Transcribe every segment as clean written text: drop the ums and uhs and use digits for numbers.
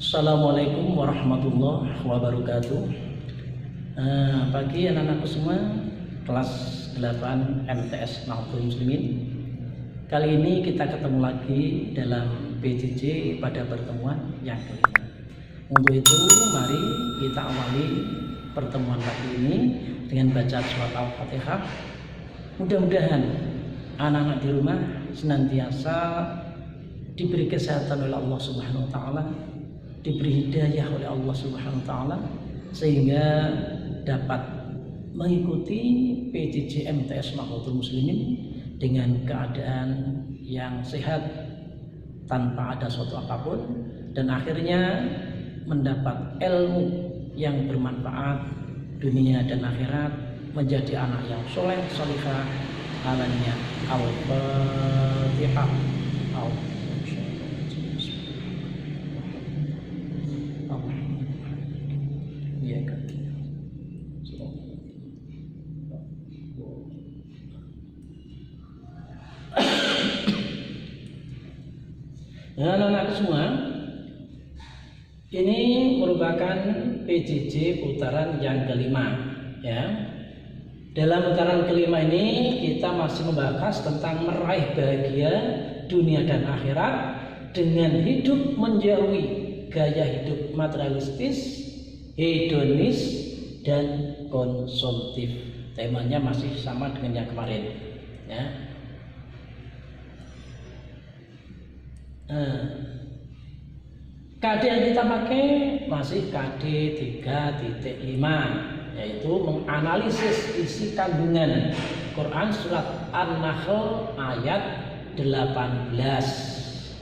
Assalamualaikum warahmatullahi wabarakatuh. Pagi anak-anakku semua, kelas 8 MTS Nahdlatul Muslimin. Kali ini kita ketemu lagi dalam PJJ pada pertemuan yang kelima. Untuk itu mari kita awali pertemuan pagi ini dengan baca surat Al-Fatihah. Mudah-mudahan anak-anak di rumah senantiasa diberi kesehatan oleh Allah Subhanahu wa taala, diberi hidayah oleh Allah Subhanahu wa taala, sehingga dapat mengikuti PJJ MTS Nahdlatul Muslimin dengan keadaan yang sehat tanpa ada suatu apapun, dan akhirnya mendapat ilmu yang bermanfaat dunia dan akhirat, menjadi anak yang soleh solihah. Alamnya Al-Fatihah. Anak-anak semua, ini merupakan PJJ putaran yang kelima, ya. Dalam putaran kelima ini kita masih membahas tentang meraih bahagia dunia dan akhirat dengan hidup menjauhi gaya hidup materialistis, hedonis, dan konsumtif. Temanya masih sama dengan yang kemarin, ya. KD yang kita pakai masih KD 3.5, yaitu menganalisis isi kandungan Quran surat An-Nahl ayat 18,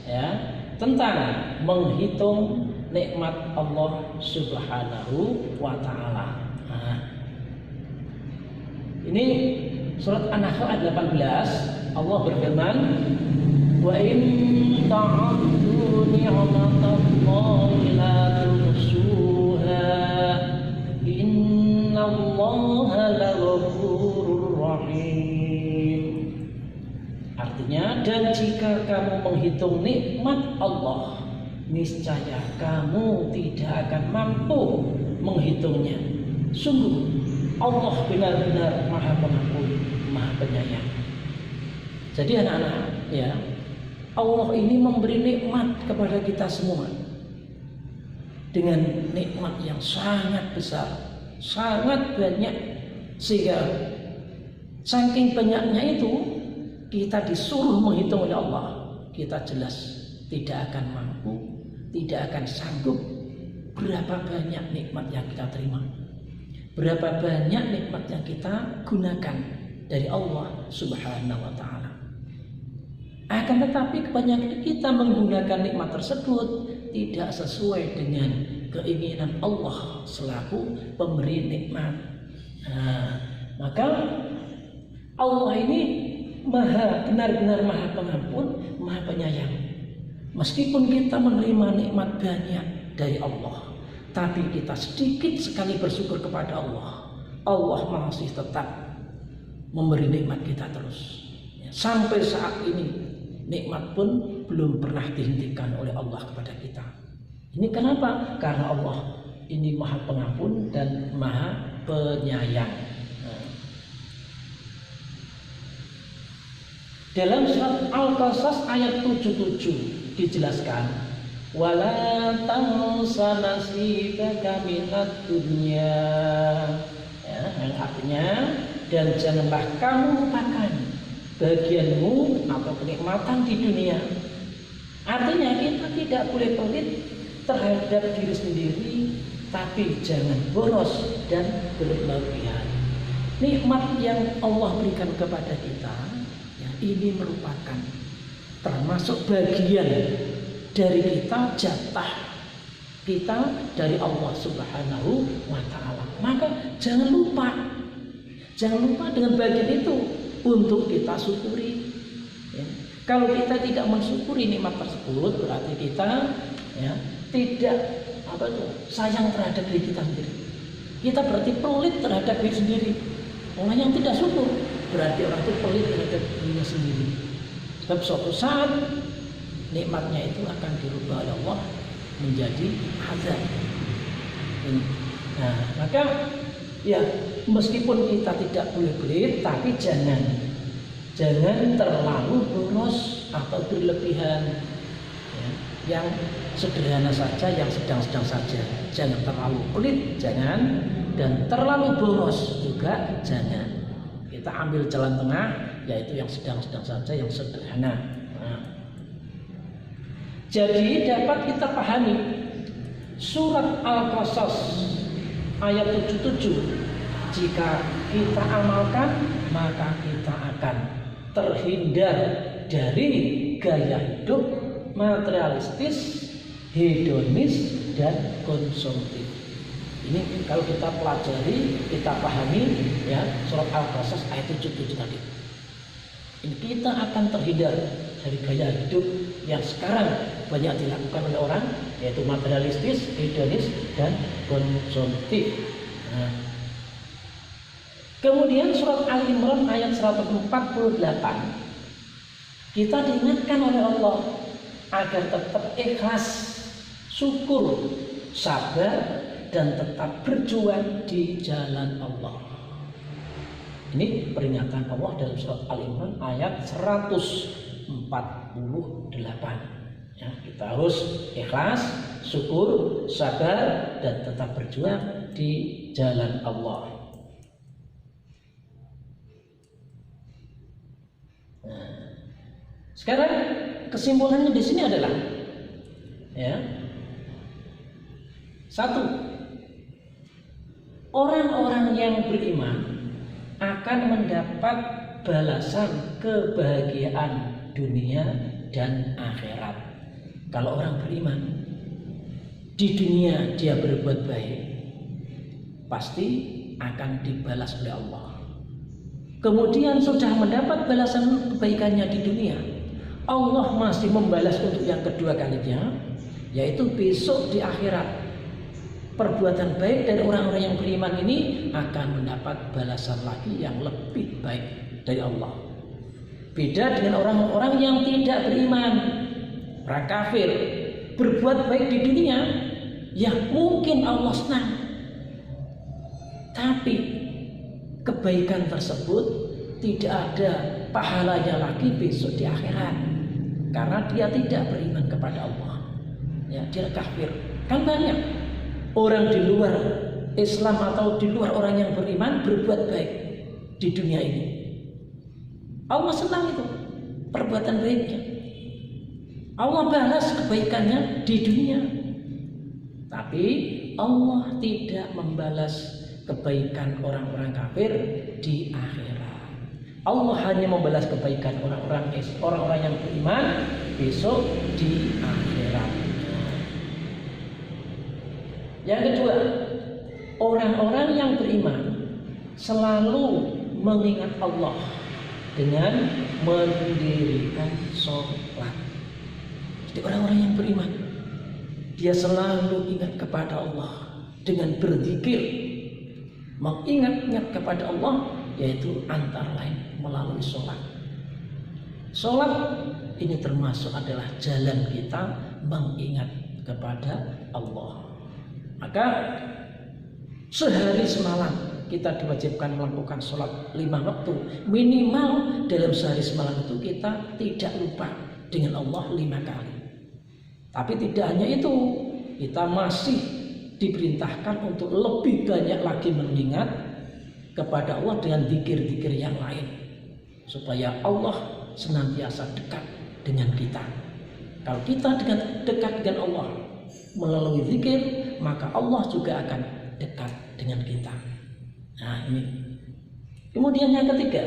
ya, tentang menghitung nikmat Allah Subhanahu wa taala. Ini surat An-Nahl ayat 18, Allah berfirman, wa in ta'uddu ni'matallahi la tuhsuha innallaha laghafurur rahim. Artinya, dan jika kamu menghitung nikmat Allah, niscaya kamu tidak akan mampu menghitungnya. Sungguh Allah benar-benar Maha Pengampun, Maha Penyayang. Jadi anak-anak, ya, Allah ini memberi nikmat kepada kita semua dengan nikmat yang sangat besar, sangat banyak, sehingga saking banyaknya itu kita disuruh menghitung oleh Allah, kita jelas tidak akan mampu, tidak akan sanggup berapa banyak nikmat yang kita terima, berapa banyak nikmat yang kita gunakan dari Allah Subhanahu wa taala. Akan tetapi kebanyakan kita menggunakan nikmat tersebut tidak sesuai dengan keinginan Allah selaku pemberi nikmat. Maka Allah ini benar-benar Maha Pengampun, Maha Penyayang. Meskipun kita menerima nikmat banyak dari Allah, tapi kita sedikit sekali bersyukur kepada Allah, Allah masih tetap memberi nikmat kita terus. Sampai saat ini nikmat pun belum pernah dihentikan oleh Allah kepada kita. Ini kenapa? Karena Allah ini Maha Pengampun dan Maha Penyayang. Dalam surat Al-Qasas ayat 77 dijelaskan, wala tansa nasibaka minad dunya, ya, yang artinya, dan janganlah kamu lupakan bagianmu atau kenikmatan di dunia. Artinya kita tidak boleh pelit terhadap diri sendiri, tapi jangan boros dan berlebihan. Nikmat yang Allah berikan kepada kita, ya, ini merupakan termasuk bagian dari kita, jatah kita dari Allah Subhanahu wa taala. Maka jangan lupa dengan bagian itu untuk kita syukuri, ya. Kalau kita tidak mensyukuri nikmat tersebut, berarti kita, ya, tidak sayang terhadap diri kita sendiri. Kita berarti pelit terhadap diri sendiri. Orang yang tidak syukur berarti orang itu pelit terhadap dirinya sendiri. Sebab suatu saat nikmatnya itu akan dirubah oleh Allah menjadi azab. Nah, maka ya meskipun kita tidak boleh pelit, tapi jangan terlalu boros atau berlebihan. Ya, yang sederhana saja, yang sedang-sedang saja. Jangan terlalu pelit, jangan, dan terlalu boros juga jangan. Kita ambil jalan tengah, yaitu yang sedang-sedang saja, yang sederhana. Nah, jadi dapat kita pahami surat Al-Qasas ayat 77, jika kita amalkan maka kita akan terhindar dari gaya hidup materialistis, hedonis, dan konsumtif. Ini kalau kita pelajari, kita pahami ya surat Al-Qasas ayat 77 tadi. Ini kita akan terhindar dari gaya hidup yang sekarang banyak dilakukan oleh orang, yaitu materialistis, hedonis, dan konsumtif. Nah, kemudian surat Al-Imran ayat 148, kita diingatkan oleh Allah agar tetap ikhlas, syukur, sabar, dan tetap berjuang di jalan Allah. Ini peringatan Allah dalam surat Al-Imran ayat 148. Ya, kita harus ikhlas, syukur, sabar, dan tetap berjuang di jalan Allah. Nah, sekarang kesimpulannya di sini adalah ya, satu, orang-orang yang beriman akan mendapat balasan kebahagiaan dunia dan akhirat. Kalau orang beriman, di dunia dia berbuat baik, pasti akan dibalas oleh Allah. Kemudian sudah mendapat balasan kebaikannya di dunia, Allah masih membalas untuk yang kedua kalinya, yaitu besok di akhirat. Perbuatan baik dari orang-orang yang beriman ini akan mendapat balasan lagi yang lebih baik dari Allah. Beda dengan orang-orang yang tidak beriman, orang kafir, berbuat baik di dunia, ya mungkin Allah senang, tapi kebaikan tersebut tidak ada pahalanya lagi besok di akhirat, karena dia tidak beriman kepada Allah. Ya, dia kafir. Kan banyak orang di luar Islam atau di luar orang yang beriman berbuat baik di dunia ini. Allah senang itu perbuatan baiknya. Allah balas kebaikannya di dunia. Tapi Allah tidak membalas kebaikan orang-orang kafir di akhirat. Allah hanya membalas kebaikan orang-orang yang beriman besok di akhirat. Yang kedua, orang-orang yang beriman selalu mengingat Allah dengan mendirikan sholat. Jadi orang-orang yang beriman, dia selalu ingat kepada Allah dengan berzikir, mengingat-ingat kepada Allah, yaitu antara lain melalui sholat. Sholat ini termasuk adalah jalan kita mengingat kepada Allah. Maka sehari semalam kita diwajibkan melakukan sholat 5 waktu. Minimal dalam sehari semalam itu kita tidak lupa dengan Allah 5 kali. Tapi tidak hanya itu, kita masih diperintahkan untuk lebih banyak lagi mengingat kepada Allah dengan zikir-zikir yang lain, supaya Allah senantiasa dekat dengan kita. Kalau kita dekat dengan Allah melalui zikir, maka Allah juga akan dekat dengan kita. Nah ini. Kemudian yang ketiga,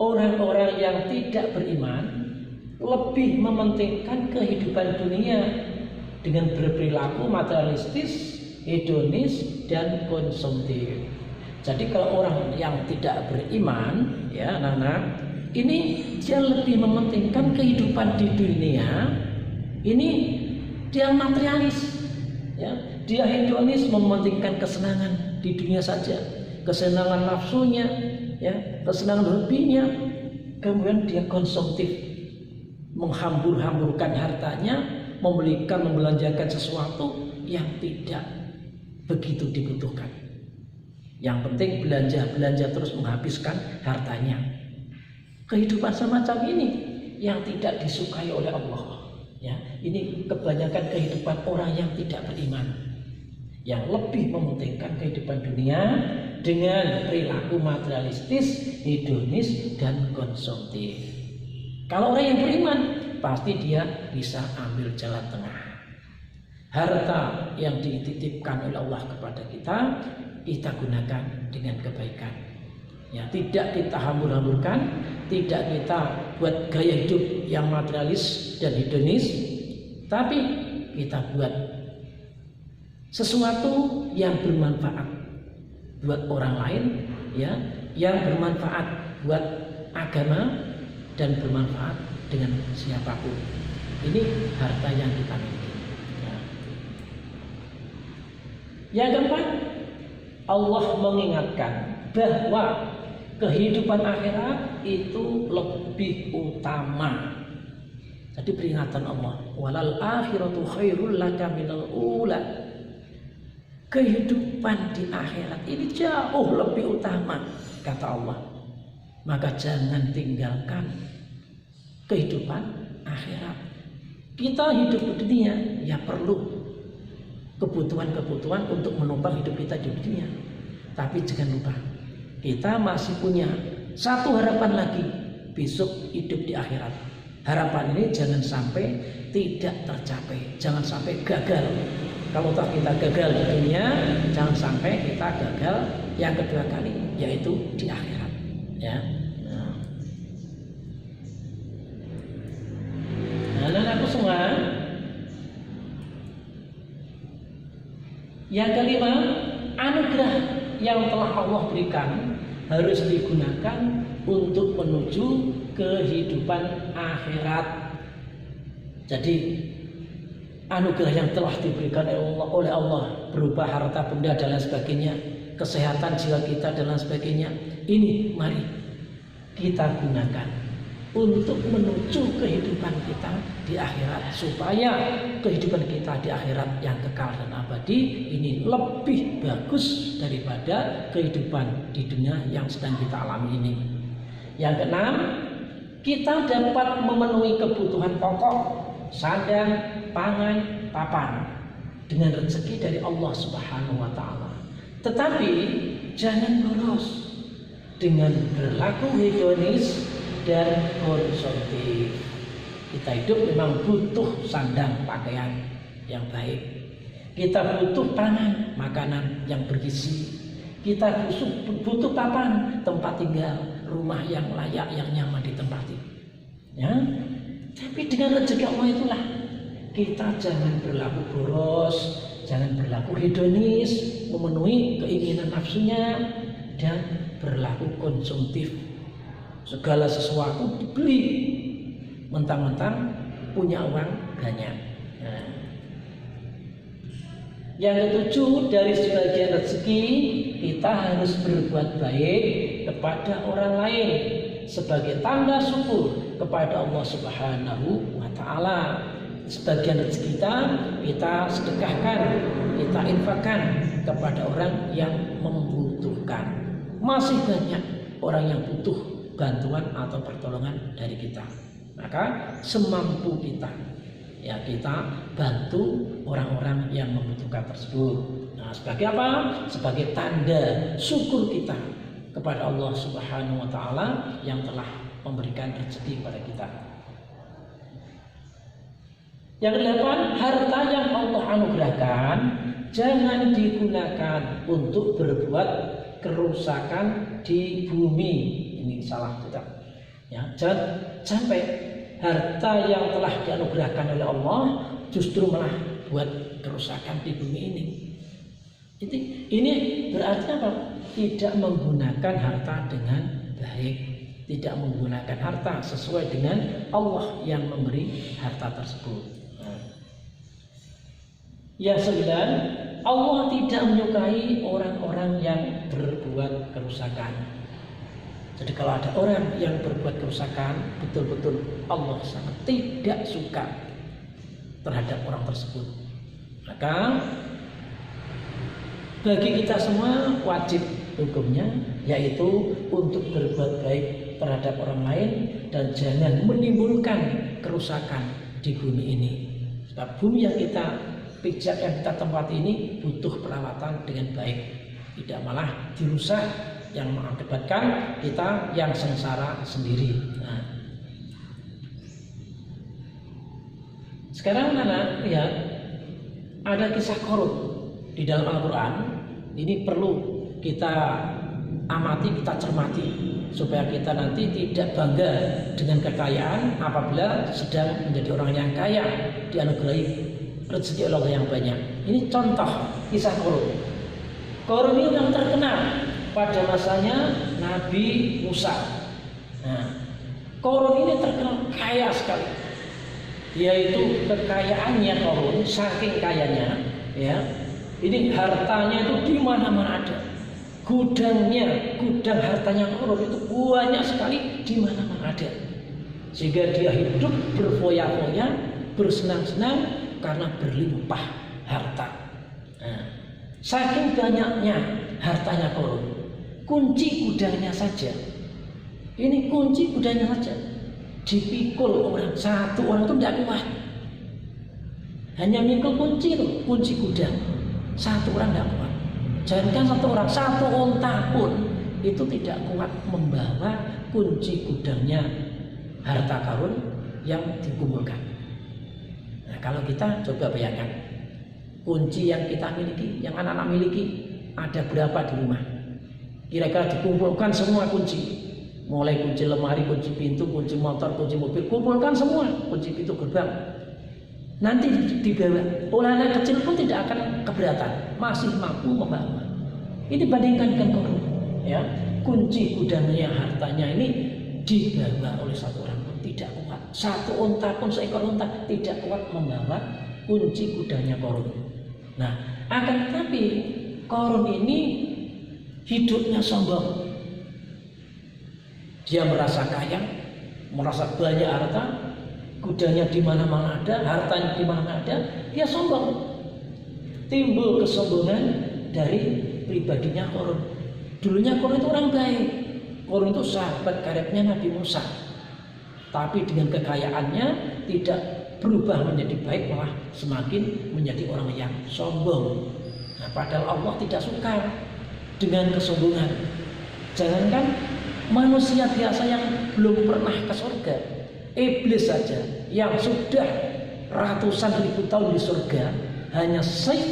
orang-orang yang tidak beriman lebih mementingkan kehidupan dunia dengan berperilaku materialistis, hedonis, dan konsumtif. Jadi kalau orang yang tidak beriman, ya anak-anak, ini dia lebih mementingkan kehidupan di dunia. Ini dia materialis, ya, dia hedonis, mementingkan kesenangan di dunia saja, kesenangan nafsunya, ya, kesenangan hobinya. Kemudian dia konsumtif, menghambur-hamburkan hartanya membelanjakan sesuatu yang tidak begitu dibutuhkan. Yang penting belanja terus menghabiskan hartanya. Kehidupan semacam ini yang tidak disukai oleh Allah. Ya, ini kebanyakan kehidupan orang yang tidak beriman, yang lebih mementingkan kehidupan dunia dengan perilaku materialistis, hedonis, dan konsumtif. Kalau orang yang beriman, pasti dia bisa ambil jalan tengah. Harta yang dititipkan oleh Allah kepada kita, kita gunakan dengan kebaikan. Ya, tidak kita hambur-hamburkan, tidak kita buat gaya hidup yang materialis dan hedonis, tapi kita buat sesuatu yang bermanfaat buat orang lain, ya, yang bermanfaat buat agama dan bermanfaat dengan siapapun. Ini harta yang kita miliki. Ya. Yang keempat, Allah mengingatkan bahwa kehidupan akhirat itu lebih utama. Jadi peringatan Allah, walal akhiratu khairul laka minal ula. Kehidupan di akhirat ini jauh lebih utama, kata Allah. Maka jangan tinggalkan kehidupan akhirat. Kita hidup di dunia ya perlu kebutuhan-kebutuhan untuk menopang hidup kita di dunia. Tapi jangan lupa, kita masih punya satu harapan lagi, besok hidup di akhirat. Harapan ini jangan sampai tidak tercapai, jangan sampai gagal. Kalau toh kita gagal di dunia, jangan sampai kita gagal yang kedua kali, yaitu di akhirat. Ya. Nah, anakku semua. Yang kelima, anugerah yang telah Allah berikan harus digunakan untuk menuju kehidupan akhirat. Jadi anugerah yang telah diberikan oleh Allah berupa harta benda dan lain sebagainya, kesehatan jiwa kita dan lain sebagainya, ini mari kita gunakan untuk menuju kehidupan kita di akhirat, supaya kehidupan kita di akhirat yang kekal dan abadi ini lebih bagus daripada kehidupan di dunia yang sedang kita alami ini. Yang keenam, kita dapat memenuhi kebutuhan pokok, sandang, pangan, papan dengan rezeki dari Allah Subhanahu wa taala. Tetapi jangan boros dengan berlaku hedonis dan konsumtif. Kita hidup memang butuh sandang pakaian yang baik. Kita butuh pangan, makanan yang bergizi. Kita butuh papan, tempat tinggal, rumah yang layak, yang nyaman ditempati. Ya. Tapi dengan rezeki Allah itulah kita jangan berlaku boros, jangan berlaku hedonis, memenuhi keinginan nafsunya, dan berlaku konsumtif. Segala sesuatu dibeli, mentang-mentang punya uang banyak. Nah. Yang ketujuh, dari sebagian rezeki kita harus berbuat baik kepada orang lain sebagai tanda syukur kepada Allah Subhanahu wa taala. Sebagian rezeki kita sedekahkan, kita infakkan kepada orang yang membutuhkan. Masih banyak orang yang butuh bantuan atau pertolongan dari kita. Maka semampu kita, ya kita bantu orang-orang yang membutuhkan tersebut. Nah, sebagai apa? Sebagai tanda syukur kita kepada Allah Subhanahu wa taala yang telah memberikan rezeki kepada kita. Yang kedelapan, harta yang Allah anugerahkan jangan digunakan untuk berbuat kerusakan di bumi. Ini salah tidak? Ya, jangan sampai harta yang telah dianugerahkan oleh Allah justru malah buat kerusakan di bumi ini. Ini berarti apa? Tidak menggunakan harta dengan baik, tidak menggunakan harta sesuai dengan Allah yang memberi harta tersebut. Yang sembilan, Allah tidak menyukai orang-orang yang berbuat kerusakan. Jadi kalau ada orang yang berbuat kerusakan, betul-betul Allah sangat tidak suka. terhadap orang tersebut. Maka bagi kita semua wajib hukumnya yaitu untuk berbuat baik terhadap orang lain dan jangan menimbulkan kerusakan di bumi ini. Sebab bumi yang kita pijak, yang kita tempati ini butuh perawatan dengan baik, tidak malah dirusak yang mengakibatkan kita yang sengsara sendiri. Nah, sekarang anak lihat ada kisah Qarun di dalam Al-Quran. Ini perlu kita amati, kita cermati supaya kita nanti tidak bangga dengan kekayaan apabila sedang menjadi orang yang kaya, dianugerahi rezeki Allah yang banyak. Ini contoh kisah Qarun. Qarun ini yang terkenal pada masanya Nabi Musa. Nah, Qarun ini terkenal kaya sekali. Yaitu kekayaannya Qarun saking kayanya, ya. Ini hartanya itu di mana-mana ada. Gudang hartanya Qarun itu banyak sekali, di mana-mana ada. Sehingga dia hidup berfoya-foya, bersenang-senang karena berlimpah harta. Nah, saking banyaknya hartanya Qarun, kunci gudangnya saja. Ini kunci gudangnya saja dipikul orang, satu orang itu tidak kuat. Hanya mikul kunci itu, kunci gudang. Satu orang tidak kuat. Jangankan satu orang, satu unta pun itu tidak kuat membawa kunci gudangnya harta Qarun yang dikumpulkan. Nah, kalau kita coba bayangkan, kunci yang kita miliki, yang anak-anak miliki, ada berapa di rumah? Kira-kira dikumpulkan semua kunci, mulai kunci lemari, kunci pintu, kunci motor, kunci mobil, kumpulkan semua kunci pintu gerbang. Nanti dibawa oleh anak kecil pun tidak akan keberatan, masih mampu membawa. Ini bandingkan dengan Qarun, ya, kunci gudangnya hartanya ini dibawa oleh satu orang pun tidak kuat. Satu unta pun, seekor unta tidak kuat membawa kunci gudangnya Qarun. Nah, akan tetapi Qarun ini hidupnya sombong. Dia merasa kaya, merasa banyak harta, gudangnya di mana-mana ada, hartanya di mana-mana ada, dia sombong. Timbul kesombongan dari pribadinya Qarun. Dulunya Qarun itu orang baik. Qarun itu sahabat karibnya Nabi Musa. Tapi dengan kekayaannya tidak berubah menjadi baik, malah semakin menjadi orang yang sombong. Nah, padahal Allah tidak suka dengan kesombongan. Jangankan manusia biasa yang belum pernah ke surga, iblis saja yang sudah ratusan ribu tahun di surga, hanya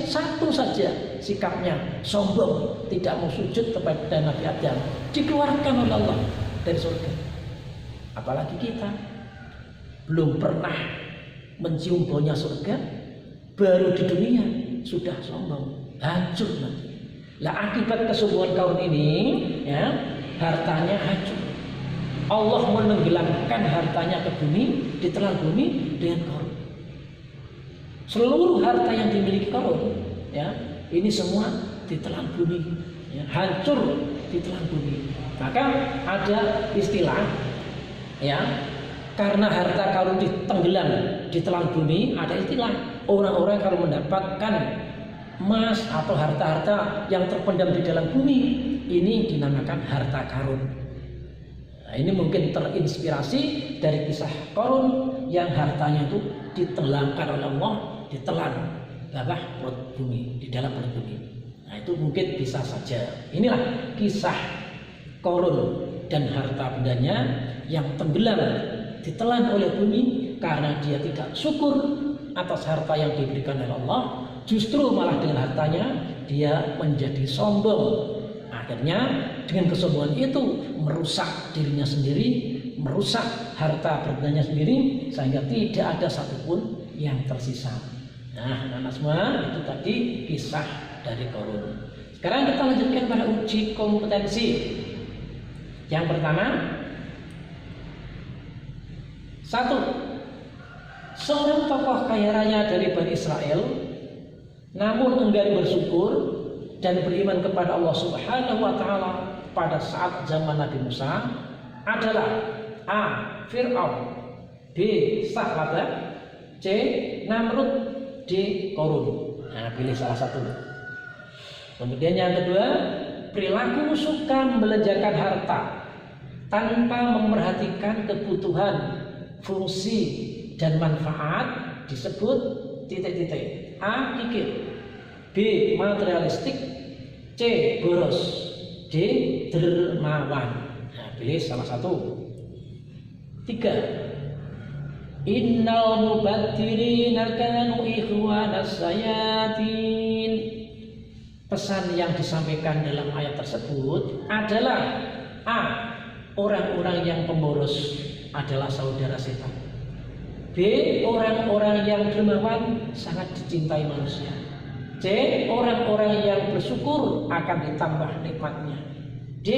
satu saja sikapnya sombong, tidak mau sujud kepada Nabi Adam, dikeluarkan oleh Allah dari surga. Apalagi kita belum pernah mencium baunya surga, baru di dunia sudah sombong, hancur nanti. Lah akibat kesombongan Qarun ini, ya, hartanya hancur. Allah menenggelamkan hartanya ke bumi, ditelan bumi dengan Qarun. Seluruh harta yang dimiliki Qarun, ya, ini semua ditelan bumi, ya, hancur ditelan bumi. Maka ada istilah, ya, karena harta Qarun ditenggelam, ditelan bumi, ada istilah orang-orang kalau mendapatkan emas atau harta-harta yang terpendam di dalam bumi, ini dinamakan harta Qarun. Nah, ini mungkin terinspirasi dari kisah Qarun yang hartanya itu ditenggelamkan oleh Allah, ditelan bawah perut bumi, di dalam perut bumi. Nah, itu mungkin bisa saja. Inilah kisah Qarun dan harta bendanya yang tenggelam, ditelan oleh bumi karena dia tidak syukur atas harta yang diberikan oleh Allah. Justru malah dengan hartanya dia menjadi sombong. Akhirnya dengan kesombongan itu merusak dirinya sendiri, merusak harta bendanya sendiri, sehingga tidak ada satupun yang tersisa. Nah, anak-anak semua, itu tadi kisah dari Qarun. Sekarang kita lanjutkan pada uji kompetensi. Yang pertama, 1. Seorang tokoh kaya raya dari Bani Israel namun enggan bersyukur dan beriman kepada Allah Subhanahu wa taala pada saat zaman Nabi Musa adalah A. Fir'aun, B. Sahabat, C. Namrud, D. Korun. Nah, pilih salah satu. Kemudian yang kedua, perilaku suka membelanjakan harta tanpa memperhatikan kebutuhan, fungsi, dan manfaat disebut titik-titik. A. Kikir, B. Materialistik, C. Boros, D. Dermawan. Nah, pilih salah satu. 3. Innal mubadirina kanu ikhwanas sayatin. Pesan yang disampaikan dalam ayat tersebut adalah A. Orang-orang yang pemboros adalah saudara setan. B. Orang-orang yang dermawan sangat dicintai manusia. C. Orang-orang yang bersyukur akan ditambah nikmatnya. D.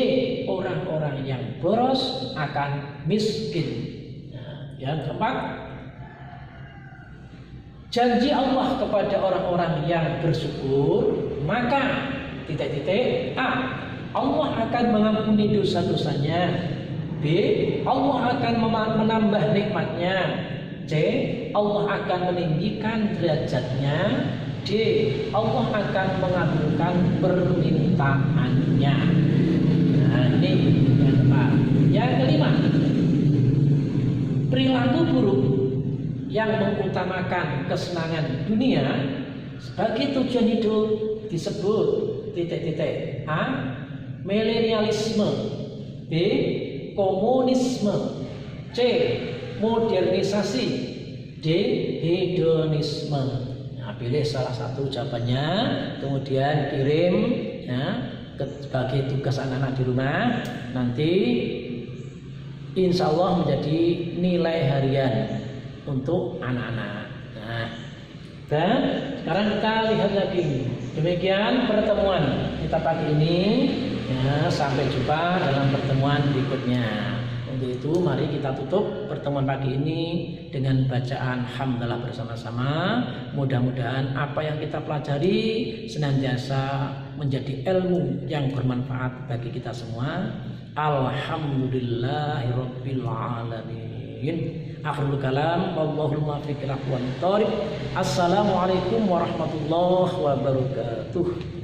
Orang-orang yang boros akan miskin. Nah, yang keempat, janji Allah kepada orang-orang yang bersyukur, maka titik-titik. A. Allah akan mengampuni dosa-dosanya. B. Allah akan menambah nikmatnya. C. Allah akan meninggikan derajatnya. D. Allah akan mengabulkan permintaannya. Nah, ini yang keempat. Yang kelima, perilaku buruk yang mengutamakan kesenangan dunia sebagai tujuan hidup disebut titik-titik. A. Milenialisme, B. Komunisme, C. Modernisasi, D. Hedonisme. Nah, pilih salah satu jawabannya, kemudian kirim ya sebagai tugas anak-anak di rumah. Nanti insya Allah menjadi nilai harian untuk anak-anak. Nah, dan sekarang kita lihat lagi. Demikian pertemuan kita pagi ini. Ya, sampai jumpa dalam pertemuan berikutnya. Untuk itu mari kita tutup pertemuan pagi ini dengan bacaan hamdalah bersama-sama. Mudah-mudahan apa yang kita pelajari senantiasa menjadi ilmu yang bermanfaat bagi kita semua. Alhamdulillahirabbil alamin. Akhirul kalam, wallahul muwaffiq ila aqwamit thoriq. Assalamualaikum warahmatullahi wabarakatuh.